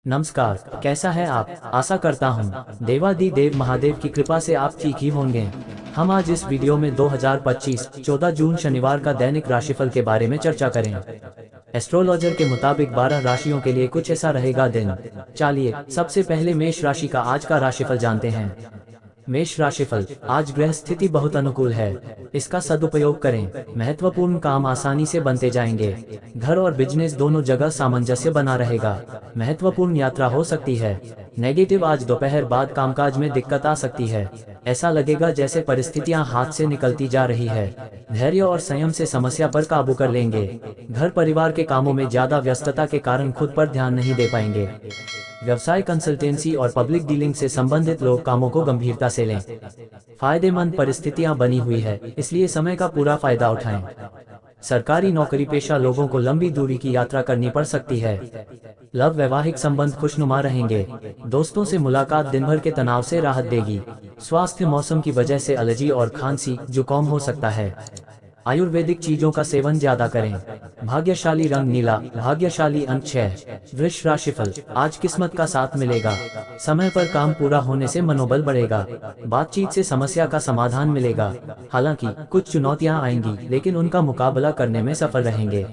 नमस्कार, कैसा है आप? आशा करता हूँ देवाधिदेव महादेव की कृपा से आप ठीक ही होंगे। हम आज इस वीडियो में 2025 14 जून शनिवार का दैनिक राशिफल के बारे में चर्चा करें। एस्ट्रोलॉजर के मुताबिक 12 राशियों के लिए कुछ ऐसा रहेगा दिन। चलिए सबसे पहले मेष राशि का आज का राशिफल जानते हैं। मेष राशिफल, आज ग्रह स्थिति बहुत अनुकूल है, इसका सदुपयोग करें। महत्वपूर्ण काम आसानी से बनते जाएंगे। घर और बिजनेस दोनों जगह सामंजस्य बना रहेगा। महत्वपूर्ण यात्रा हो सकती है। नेगेटिव, आज दोपहर बाद कामकाज में दिक्कत आ सकती है। ऐसा लगेगा जैसे परिस्थितियां हाथ से निकलती जा रही है। धैर्य और संयम से समस्या पर काबू कर लेंगे। घर परिवार के कामों में ज्यादा व्यस्तता के कारण खुद पर ध्यान नहीं दे पाएंगे। व्यवसाय, कंसल्टेंसी और पब्लिक डीलिंग से संबंधित लोग कामों को गंभीरता से लें। फायदेमंद परिस्थितियां बनी हुई है, इसलिए समय का पूरा फायदा उठाएं। सरकारी नौकरी पेशा लोगों को लंबी दूरी की यात्रा करनी पड़ सकती है। लव, वैवाहिक संबंध खुशनुमा रहेंगे। दोस्तों से मुलाकात दिन भर के तनाव से राहत देगी। स्वास्थ्य, मौसम की वजह से एलर्जी और खांसी जुकाम हो सकता है। आयुर्वेदिक चीजों का सेवन ज्यादा करें। भाग्यशाली रंग नीला, भाग्यशाली अंक 6। वृष राशिफल, आज किस्मत का साथ मिलेगा। समय पर काम पूरा होने से मनोबल बढ़ेगा। बातचीत से समस्या का समाधान मिलेगा। हालांकि कुछ चुनौतियां आएंगी, लेकिन उनका मुकाबला करने में सफल रहेंगे।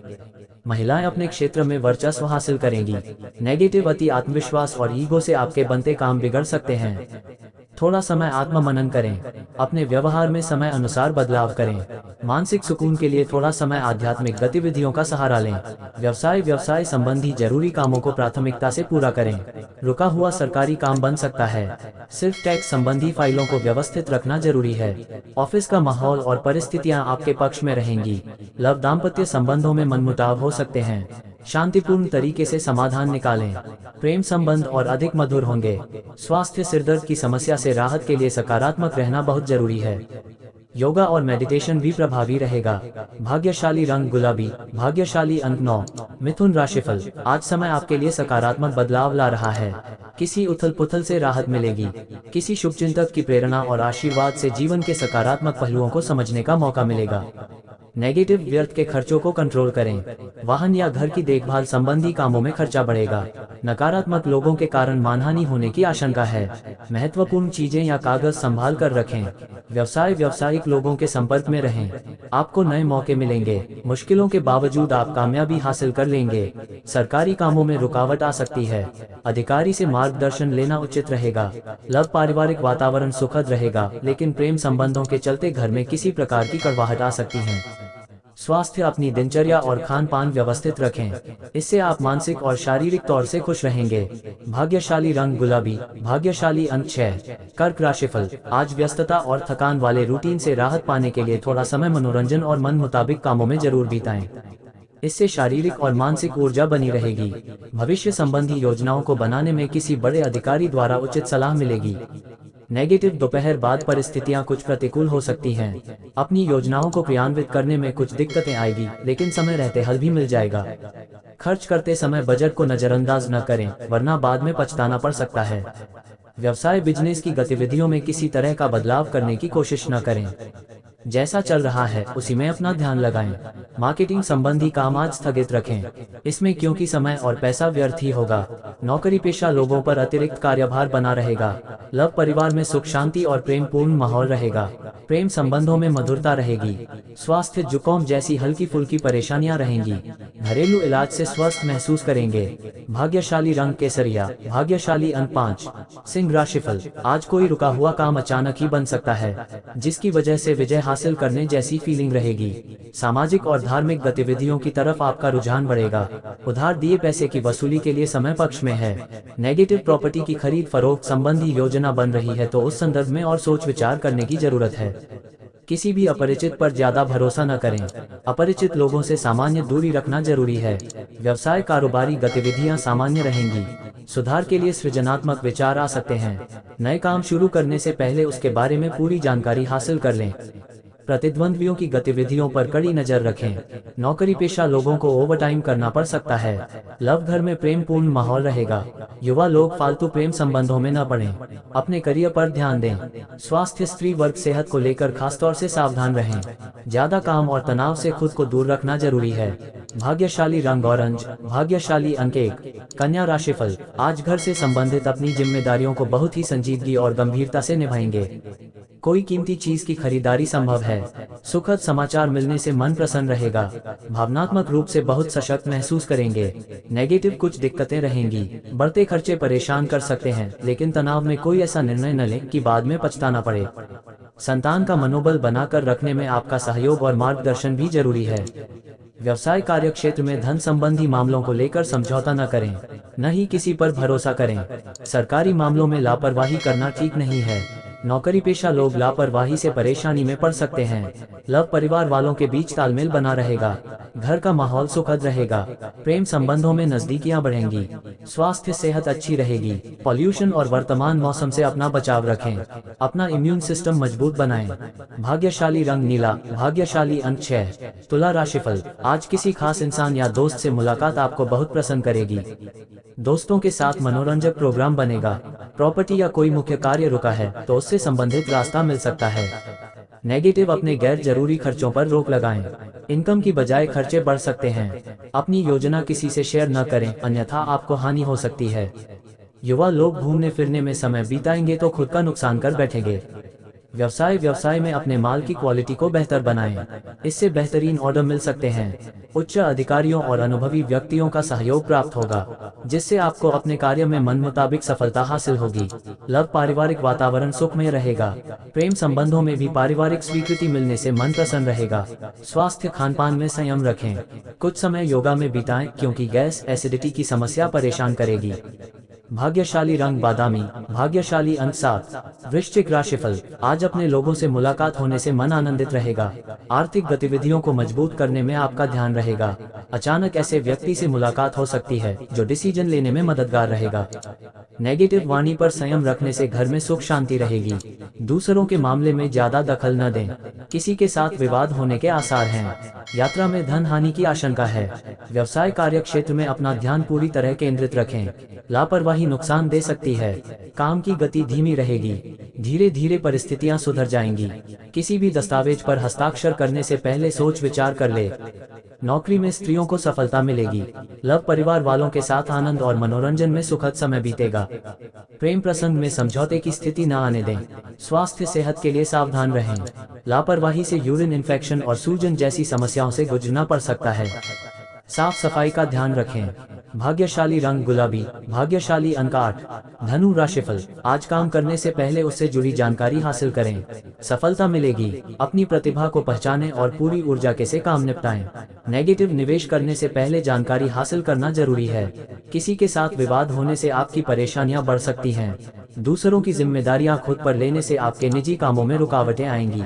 महिलाएं अपने क्षेत्र में वर्चस्व हासिल करेंगी। नेगेटिव, अति आत्मविश्वास और ईगो से आपके बनते काम बिगड़ सकते हैं। थोड़ा समय आत्म मनन करें। अपने व्यवहार में समय अनुसार बदलाव करें। मानसिक सुकून के लिए थोड़ा समय आध्यात्मिक गतिविधियों का सहारा लें। व्यवसाय संबंधी जरूरी कामों को प्राथमिकता से पूरा करें। रुका हुआ सरकारी काम बन सकता है। सिर्फ टैक्स संबंधी फाइलों को व्यवस्थित रखना जरूरी है। ऑफिस का माहौल और परिस्थितियां आपके पक्ष में रहेंगी। लव, दाम्पत्य संबंधों में मनमुटाव हो सकते हैं। शांतिपूर्ण तरीके से समाधान निकालें। प्रेम संबंध और अधिक मधुर होंगे। स्वास्थ्य, सिरदर्द की समस्या से राहत के लिए सकारात्मक रहना बहुत जरूरी है। योगा और मेडिटेशन भी प्रभावी रहेगा। भाग्यशाली रंग गुलाबी, भाग्यशाली अंक 9। मिथुन राशिफल, आज समय आपके लिए सकारात्मक बदलाव ला रहा है। किसी उथल पुथल से राहत मिलेगी। किसी शुभचिंतक की प्रेरणा और आशीर्वाद से जीवन के सकारात्मक पहलुओं को समझने का मौका मिलेगा। नेगेटिव, व्यर्थ के खर्चों को कंट्रोल करें। वाहन या घर की देखभाल संबंधी कामों में खर्चा बढ़ेगा। नकारात्मक लोगों के कारण मानहानि होने की आशंका है। महत्वपूर्ण चीजें या कागज संभाल कर रखें। व्यावसायिक लोगों के संपर्क में रहें। आपको नए मौके मिलेंगे। मुश्किलों के बावजूद आप कामयाबी हासिल कर लेंगे। सरकारी कामों में रुकावट आ सकती है। अधिकारी से मार्गदर्शन लेना उचित रहेगा। लव, पारिवारिक वातावरण सुखद रहेगा, लेकिन प्रेम संबंधों के चलते घर में किसी प्रकार की कड़वाहट आ सकती है। स्वास्थ्य, अपनी दिनचर्या और खान पान व्यवस्थित रखें, इससे आप मानसिक और शारीरिक तौर से खुश रहेंगे। भाग्यशाली रंग गुलाबी, भाग्यशाली अंक 6। कर्क राशिफल, आज व्यस्तता और थकान वाले रूटीन से राहत पाने के लिए थोड़ा समय मनोरंजन और मन मुताबिक कामों में जरूर बिताएं। इससे शारीरिक और मानसिक ऊर्जा बनी रहेगी। भविष्य संबंधी योजनाओं को बनाने में किसी बड़े अधिकारी द्वारा उचित सलाह मिलेगी। नेगेटिव, दोपहर बाद परिस्थितियां कुछ प्रतिकूल हो सकती हैं। अपनी योजनाओं को क्रियान्वित करने में कुछ दिक्कतें आएगी, लेकिन समय रहते हल भी मिल जाएगा। खर्च करते समय बजट को नजरअंदाज न करें, वरना बाद में पछताना पड़ सकता है। व्यवसाय, बिजनेस की गतिविधियों में किसी तरह का बदलाव करने की कोशिश न करें। जैसा चल रहा है उसी में अपना ध्यान लगाएं। मार्केटिंग संबंधी काम आज स्थगित रखें, इसमें क्योंकि समय और पैसा व्यर्थ ही होगा। नौकरी पेशा लोगों पर अतिरिक्त कार्यभार बना रहेगा। लव, परिवार में सुख शांति और प्रेम पूर्ण माहौल रहेगा। प्रेम संबंधों में मधुरता रहेगी। स्वास्थ्य, जुकाम जैसी हल्की फुल्की परेशानियां रहेंगी। घरेलू इलाज से स्वस्थ महसूस करेंगे। भाग्यशाली रंग केसरिया, भाग्यशाली अंक 5। सिंह राशिफल, आज कोई रुका हुआ काम अचानक ही बन सकता है, जिसकी वजह से विजय हासिल करने जैसी फीलिंग रहेगी। सामाजिक और धार्मिक गतिविधियों की तरफ आपका रुझान बढ़ेगा। उधार दिए पैसे की वसूली के लिए समय पक्ष में है। नेगेटिव, प्रॉपर्टी की खरीद फरोख्त संबंधी योजना बन रही है तो उस संदर्भ में और सोच विचार करने की जरूरत है। किसी भी अपरिचित पर ज्यादा भरोसा न करें। अपरिचित लोगों से सामान्य दूरी रखना जरूरी है। व्यवसाय, कारोबारी गतिविधियां सामान्य रहेंगी। सुधार के लिए सृजनात्मक विचार आ सकते हैं। नए काम शुरू करने से पहले उसके बारे में पूरी जानकारी हासिल कर लें। प्रतिद्वंद्वियों की गतिविधियों पर कड़ी नजर रखें। नौकरी पेशा लोगों को ओवरटाइम करना पड़ सकता है। लव, घर में प्रेम पूर्ण माहौल रहेगा। युवा लोग फालतू प्रेम संबंधों में न पड़ें। अपने करियर पर ध्यान दें। स्वास्थ्य, स्त्री वर्ग सेहत को लेकर खासतौर से सावधान रहें। ज्यादा काम और तनाव से खुद को दूर रखना जरूरी है। भाग्यशाली रंग ऑरेंज, भाग्यशाली अंक 1। कन्या राशिफल, आज घर से संबंधित अपनी जिम्मेदारियों को बहुत ही संजीदगी और गंभीरता से निभाएंगे। कोई कीमती चीज की खरीदारी संभव है। सुखद समाचार मिलने से मन प्रसन्न रहेगा। भावनात्मक रूप से बहुत सशक्त महसूस करेंगे। नेगेटिव कुछ दिक्कतें रहेंगी। बढ़ते खर्चे परेशान कर सकते हैं, लेकिन तनाव में कोई ऐसा निर्णय न लें कि बाद में पछताना पड़े। संतान का मनोबल बनाकर रखने में आपका सहयोग और मार्गदर्शन भी जरूरी है। व्यवसाय कार्य क्षेत्र में धन संबंधी मामलों को लेकर समझौता न करें, न ही किसी पर भरोसा करें। सरकारी मामलों में लापरवाही करना ठीक नहीं है। नौकरी पेशा लोग लापरवाही से परेशानी में पड़ सकते हैं। लव परिवार वालों के बीच तालमेल बना रहेगा। घर का माहौल सुखद रहेगा। प्रेम संबंधों में नजदीकियां बढ़ेंगी। स्वास्थ्य सेहत अच्छी रहेगी। पॉल्यूशन और वर्तमान मौसम से अपना बचाव रखें। अपना इम्यून सिस्टम मजबूत बनाएं। भाग्यशाली रंग नीला, भाग्यशाली अंक 6। तुला राशिफल, आज किसी खास इंसान या दोस्त से मुलाकात आपको बहुत प्रसन्न करेगी। दोस्तों के साथ मनोरंजक प्रोग्राम बनेगा। प्रॉपर्टी या कोई मुख्य कार्य रुका है तो उससे संबंधित रास्ता मिल सकता है। नेगेटिव, अपने गैर जरूरी खर्चों पर रोक लगाएं। इनकम की बजाय खर्चे बढ़ सकते हैं। अपनी योजना किसी से शेयर न करें, अन्यथा आपको हानि हो सकती है। युवा लोग घूमने फिरने में समय बिताएंगे तो खुद का नुकसान कर बैठेंगे। व्यवसाय में अपने माल की क्वालिटी को बेहतर बनाएं। इससे बेहतरीन ऑर्डर मिल सकते हैं। उच्च अधिकारियों और अनुभवी व्यक्तियों का सहयोग प्राप्त होगा, जिससे आपको अपने कार्य में मन मुताबिक सफलता हासिल होगी। लव पारिवारिक वातावरण सुखमय रहेगा। प्रेम संबंधों में भी पारिवारिक स्वीकृति मिलने से मन प्रसन्न रहेगा। स्वास्थ्य खानपान में संयम रखें। कुछ समय योगा में बिताएं, क्योंकि गैस एसिडिटी की समस्या परेशान करेगी। भाग्यशाली रंग बादामी, भाग्यशाली अंक 7। वृश्चिक राशिफल, आज अपने लोगों से मुलाकात होने से मन आनंदित रहेगा। आर्थिक गतिविधियों को मजबूत करने में आपका ध्यान रहेगा। अचानक ऐसे व्यक्ति से मुलाकात हो सकती है जो डिसीजन लेने में मददगार रहेगा। नेगेटिव, वाणी पर संयम रखने से घर में सुख शांति रहेगी। दूसरों के मामले में ज्यादा दखल न दें। किसी के साथ विवाद होने के आसार हैं। यात्रा में धन हानि की आशंका है। व्यवसाय कार्य क्षेत्र में अपना ध्यान पूरी तरह केंद्रित रखें। लापरवाही नुकसान दे सकती है। काम की गति धीमी रहेगी। धीरे धीरे परिस्थितियां सुधर जाएंगी। किसी भी दस्तावेज पर हस्ताक्षर करने से पहले सोच विचार कर ले। नौकरी में स्त्रियों को सफलता मिलेगी। लव परिवार वालों के साथ आनंद और मनोरंजन में सुखद समय बीतेगा। प्रेम प्रसंग में समझौते की स्थिति न आने दें। स्वास्थ्य सेहत के लिए सावधान रहें। लापरवाही से यूरिन इन्फेक्शन और सूजन जैसी समस्याओं से गुजरना पड़ सकता है। साफ सफाई का ध्यान रखें। भाग्यशाली रंग गुलाबी, भाग्यशाली अंक 8। धनु राशिफल, आज काम करने से पहले उससे जुड़ी जानकारी हासिल करें। सफलता मिलेगी। अपनी प्रतिभा को पहचानें और पूरी ऊर्जा के से काम निपटाएं। नेगेटिव, निवेश करने से पहले जानकारी हासिल करना जरूरी है। किसी के साथ विवाद होने से आपकी परेशानियां बढ़ सकती हैं। दूसरों की जिम्मेदारियां खुद पर लेने से आपके निजी कामों में रुकावटें आएंगी।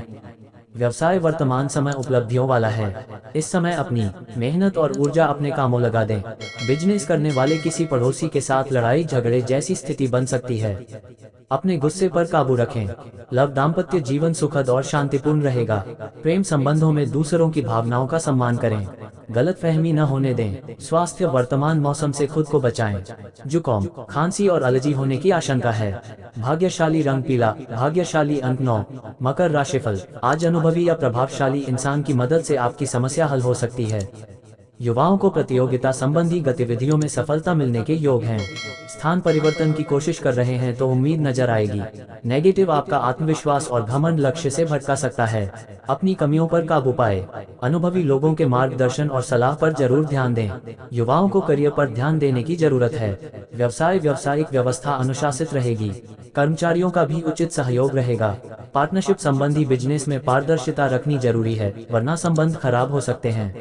व्यवसाय वर्तमान समय उपलब्धियों वाला है। इस समय अपनी मेहनत और ऊर्जा अपने कामों लगा दें। बिजनेस करने वाले किसी पड़ोसी के साथ लड़ाई झगड़े जैसी स्थिति बन सकती है। अपने गुस्से पर काबू रखें। लव दाम्पत्य जीवन सुखद और शांतिपूर्ण रहेगा। प्रेम संबंधों में दूसरों की भावनाओं का सम्मान करें। गलतफहमी न होने दें। स्वास्थ्य, वर्तमान मौसम से खुद को बचाएं। जुकाम, खांसी और एलर्जी होने की आशंका है। भाग्यशाली रंग पीला, भाग्यशाली अंक 9। मकर राशिफल, आज अनुभवी या प्रभावशाली इंसान की मदद से आपकी समस्या हल हो सकती है। युवाओं को प्रतियोगिता संबंधी गतिविधियों में सफलता मिलने के योग हैं। स्थान परिवर्तन की कोशिश कर रहे हैं तो उम्मीद नजर आएगी। नेगेटिव, आपका आत्मविश्वास और घमंड लक्ष्य से भटका सकता है। अपनी कमियों पर काबू पाए। अनुभवी लोगों के मार्गदर्शन और सलाह पर जरूर ध्यान दें। युवाओं को करियर पर ध्यान देने की जरूरत है। व्यावसायिक व्यवस्था अनुशासित रहेगी। कर्मचारियों का भी उचित सहयोग रहेगा। पार्टनरशिप संबंधी बिजनेस में पारदर्शिता रखनी जरूरी है, वरना संबंध खराब हो सकते हैं।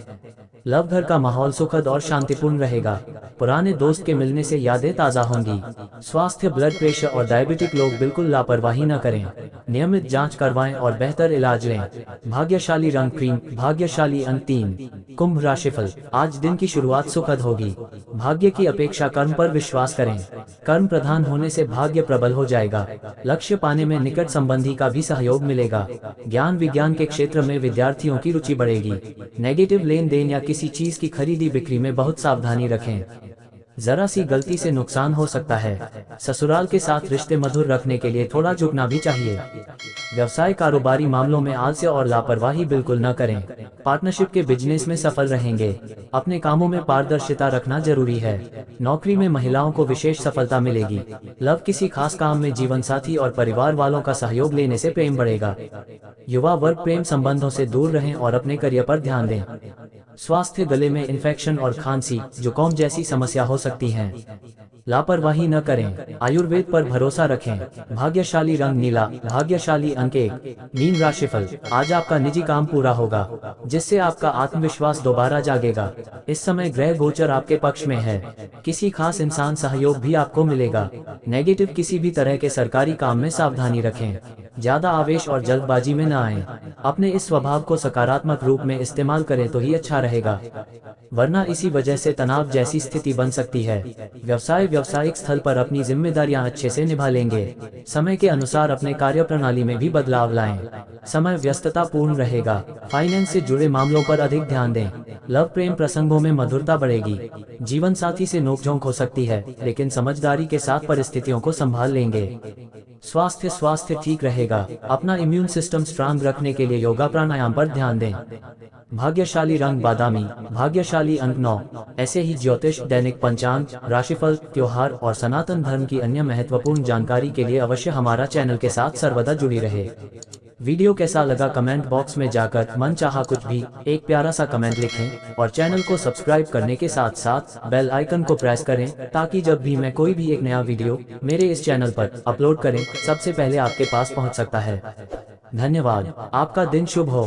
लव, घर का माहौल सुखद और शांतिपूर्ण रहेगा। पुराने दोस्त के मिलने से यादें ताज़ा होंगी। स्वास्थ्य, ब्लड प्रेशर और डायबिटिक लोग बिल्कुल लापरवाही न करें। नियमित जांच करवाएं और बेहतर इलाज लें। भाग्यशाली रंग क्रीम, भाग्यशाली अंक 3। कुंभ राशिफल, आज दिन की शुरुआत सुखद होगी। भाग्य की अपेक्षा कर्म पर विश्वास करें। कर्म प्रधान होने से भाग्य प्रबल हो जाएगा। लक्ष्य पाने में निकट संबंधी का भी सहयोग मिलेगा। ज्ञान विज्ञान के क्षेत्र में विद्यार्थियों की रुचि बढ़ेगी। नेगेटिव, लेन देन या किसी चीज की खरीदी बिक्री में बहुत सावधानी रखें। जरा सी गलती से नुकसान हो सकता है। ससुराल के साथ रिश्ते मधुर रखने के लिए थोड़ा झुकना भी चाहिए। व्यवसाय कारोबारी मामलों में आलस्य और लापरवाही बिल्कुल न करें। पार्टनरशिप के बिजनेस में सफल रहेंगे। अपने कामों में पारदर्शिता रखना जरूरी है। नौकरी में महिलाओं को विशेष सफलता मिलेगी। लव, किसी खास काम में जीवन साथी और परिवार वालों का सहयोग लेने से प्रेम बढ़ेगा। युवा वर्ग, प्रेम संबंधों से दूर रहें और अपने करियर पर ध्यान दें। स्वास्थ्य, गले में इन्फेक्शन और खांसी, जुकाम जैसी समस्या हो सकती है, लापरवाही न करें। आयुर्वेद पर भरोसा रखें। भाग्यशाली रंग नीला, भाग्यशाली अंक 1। मीन राशिफल, आज आपका निजी काम पूरा होगा, जिससे आपका आत्मविश्वास दोबारा जागेगा। इस समय ग्रह गोचर आपके पक्ष में है, किसी खास इंसान सहयोग भी आपको मिलेगा। नेगेटिव, किसी भी तरह के सरकारी काम में सावधानी रखें। ज्यादा आवेश और जल्दबाजी में न आएं। अपने इस स्वभाव को सकारात्मक रूप में इस्तेमाल करें तो ही अच्छा रहेगा, वरना इसी वजह से तनाव जैसी स्थिति बन सकती है। व्यवसाय, व्यावसायिक स्थल पर अपनी जिम्मेदारियां अच्छे से निभा लेंगे। समय के अनुसार अपने कार्य प्रणाली में भी बदलाव लाएं। समय व्यस्तता पूर्ण रहेगा। फाइनेंस से जुड़े मामलों पर अधिक ध्यान दें। लव, प्रेम प्रसंगों में मधुरता बढ़ेगी। जीवन साथी से नोकझोंक हो सकती है, लेकिन समझदारी के साथ परिस्थितियों को संभाल लेंगे। स्वास्थ्य ठीक रहेगा। अपना इम्यून सिस्टम स्ट्रांग रखने के लिए योगा प्राणायाम पर ध्यान दें। भाग्यशाली रंग बादामी, भाग्यशाली अंक 9। ऐसे ही ज्योतिष, दैनिक पंचांग, राशिफल, त्योहार और सनातन धर्म की अन्य महत्वपूर्ण जानकारी के लिए अवश्य हमारा चैनल के साथ सर्वदा जुड़ी रहे। वीडियो कैसा लगा कमेंट बॉक्स में जाकर मन चाहा कुछ भी एक प्यारा सा कमेंट लिखें और चैनल को सब्सक्राइब करने के साथ साथ बेल आइकन को प्रेस करें, ताकि जब भी मैं कोई भी एक नया वीडियो मेरे इस चैनल पर अपलोड करें, सबसे पहले आपके पास पहुंच सकता है। धन्यवाद। आपका दिन शुभ हो।